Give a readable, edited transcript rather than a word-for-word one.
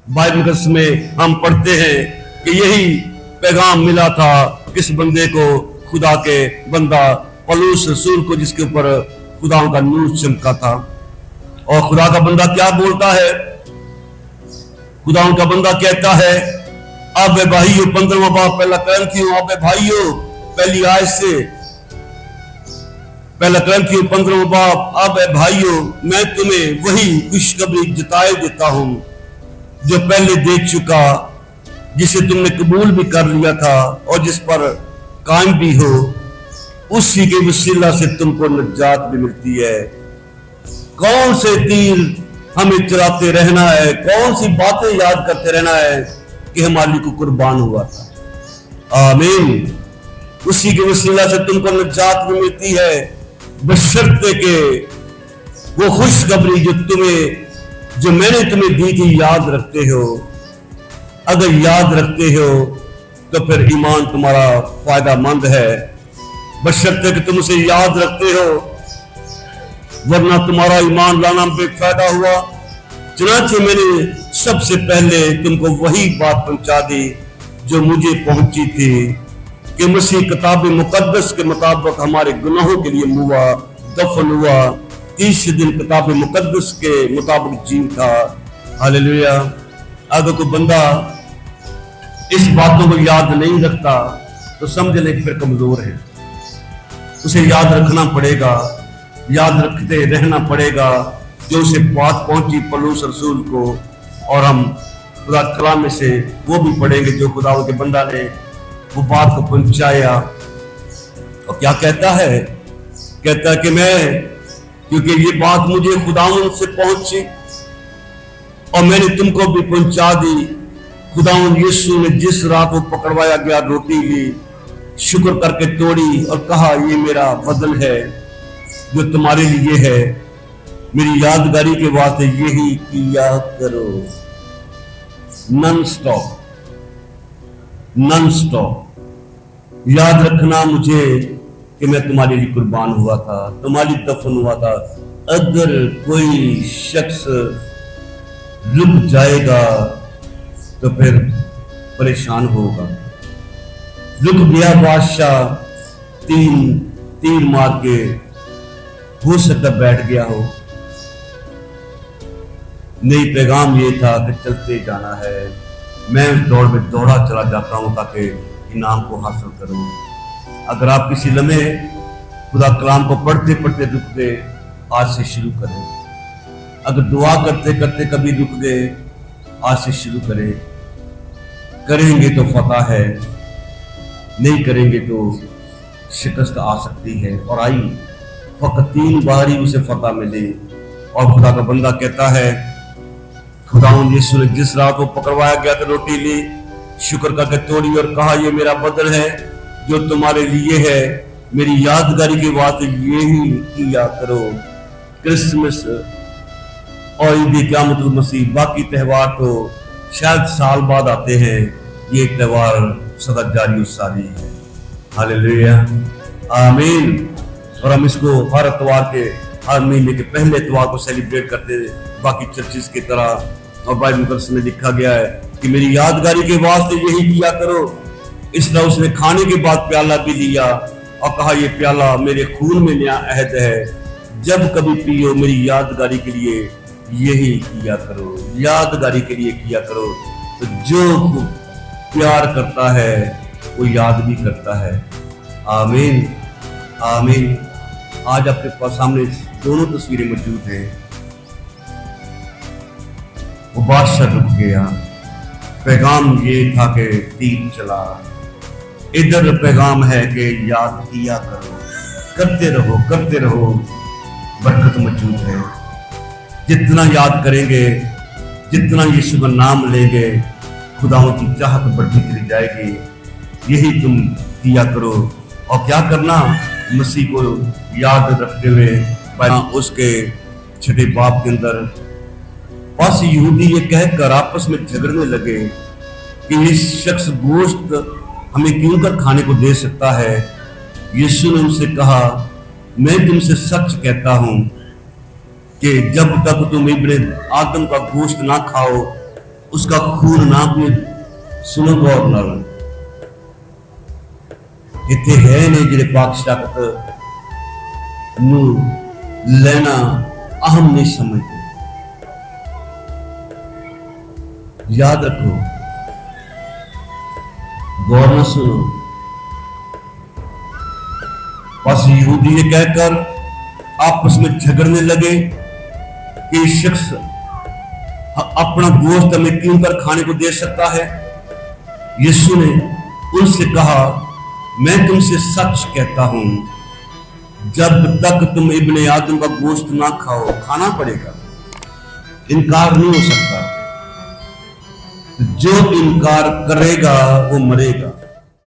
Bible मुकद्दस में हम पढ़ते हैं कि यही पैगाम मिला था किस बंदे को, खुदा के बंदा पौलुस रसूल को, जिसके ऊपर खुदा का नूर चमका था। और खुदा का बंदा क्या बोलता है? खुदा का बंदा कहता है, अब भाइयों 15वां बाब पहला करंथियों, अब भाइयों पहली आयत से, पहला करंथियों 15वां बाब, अब भाइयों मैं तुम्हें वही खुशखबरी जताए देता हूं जो पहले दे चुका, जिसे तुमने कबूल भी कर लिया था और जिस पर कायम भी हो। उसी के वसीला से तुमको निजात भी मिलती है। कौन से तीर हमें चलाते रहना है, कौन सी बातें याद करते रहना है कि हमारे को कुर्बान हुआ था। आमीन। उसी के वसीला से तुमको निजात भी मिलती है, बशर्ते के वो खुशखबरी जो मैंने तुम्हें दी थी याद रखते हो। अगर याद रखते हो तो फिर ईमान तुम्हारा फायदा मंद है, बशर्ते कि तुम उसे याद रखते हो, वरना तुम्हारा ईमान लाना बेफायदा हुआ। चुनांचे मैंने सबसे पहले तुमको वही बात पहुंचा दी जो मुझे पहुंची थी कि मसीह किताब मुकद्दस के मुताबिक हमारे गुनाहों के लिए मुआ, दफन हुआ, तीसरे दिन किताब मुकद्दस के मुताबिक जी था। हालेलुया। अगर कोई बंदा इस बातों को याद नहीं रखता तो समझ ले फिर कमजोर है। उसे याद रखना पड़ेगा, याद रखते रहना पड़ेगा जो उसे बात पहुंची पौलुस रसूल को। और हम खुदा कलाम में से वो भी पढ़ेंगे जो खुदा के बंदा ने वो बात को पहुंचाया। और क्या कहता है? कहता है कि मैं, क्योंकि ये बात मुझे खुदावंद से पहुंची और मैंने तुमको भी पहुंचा दी। खुदावंद यीशु ने जिस रात वो पकड़वाया गया रोटी ली, शुक्र करके तोड़ी और कहा, ये मेरा बदन है जो तुम्हारे लिए है, मेरी यादगारी के वास्ते यही किया करो। नॉन स्टॉप याद रखना मुझे कि मैं तुम्हारे लिए कुर्बान हुआ था, तुम्हारी दफन हुआ था। अगर कोई शख्स रुक जाएगा तो फिर परेशान होगा। रुक गया बादशाह, तीर मार के हो सकता बैठ गया हो। नहीं, पैगाम ये था कि चलते जाना है। मैं उस दौड़ में दौड़ा चला जाता हूं ताकि इनाम को हासिल करूं। अगर आप किसी लम्हे खुदा कलाम को पढ़ते पढ़ते रुक गए, आज से शुरू करें। अगर दुआ करते करते कभी रुक गए, आज से शुरू करें। करेंगे तो फतह है, नहीं करेंगे तो शिकस्त आ सकती है। और आई फकत 3 बार ही उसे फतह मिले। और खुदा का बंदा कहता है, खुदावंद यीशु ने जिस रात को पकड़वाया गया था रोटी ली, शुक्र करके तोड़ी और कहा, ये मेरा बदन है जो तुम्हारे लिए है, मेरी यादगारी के वास्ते यही किया करो। क्रिसमस और ईद क़यामतुल मसीह, बाकी त्यौहार तो शायद साल बाद आते हैं, ये त्यौहार सदा जारी सारी है। हालेलुया, आमीन। और हम इसको हर इतवार के, हर महीने के पहले इतवार को सेलिब्रेट करते हैं बाकी चर्चिस की तरह। और बाइबल मुकद्दस में लिखा गया है कि मेरी यादगारी के वास्ते यही किया करो। इस तरह उसने खाने के बाद प्याला भी लिया और कहा, ये प्याला मेरे खून में नया अहद है, जब कभी पियो मेरी यादगारी के लिए यही किया करो, यादगारी के लिए किया करो। तो जो प्यार करता है वो याद भी करता है। आमीन, आमीन। आज आपके पास सामने दोनों तस्वीरें मौजूद हैं। वो बादशाह रुक गया, पैगाम ये था कि तीर चला। इधर पैगाम है कि याद किया करो, करते रहो, बरकत मौजूद है। जितना याद करेंगे, जितना यीशु का नाम लेंगे, खुदाओं की चाहत बढ़ती चली जाएगी। यही तुम किया करो। और क्या करना? मसीह को याद रखते हुए उसके 6 बाब के अंदर बस यहूदी ये कहकर आपस में झगड़ने लगे कि ये शख्स गोश्त हमें क्यों कर खाने को दे सकता है। यीशु ने उनसे कहा, मैं तुमसे सच कहता हूं कि जब तक तुम इब्न आदम का गोश्त ना खाओ اس کا خون نہ پیے. سنو غور نال, اتنے ہے نے جڑے پاک شرکت نو لینا اہم نہیں سمجھتے. یاد رکھو, غور نہ سنو. بس یہودی یہ کہہ کر آپس میں جھگڑنے لگے کہ یہ شخص اپنا گوشت ہمیں کیوں کر کھانے کو دے سکتا ہے. یسوع نے ان سے کہا, میں تم سے سچ کہتا ہوں, جب تک تم ابن آدم کا گوشت نہ کھاؤ, کھانا پڑے گا, انکار نہیں ہو سکتا. جو انکار کرے گا وہ مرے گا.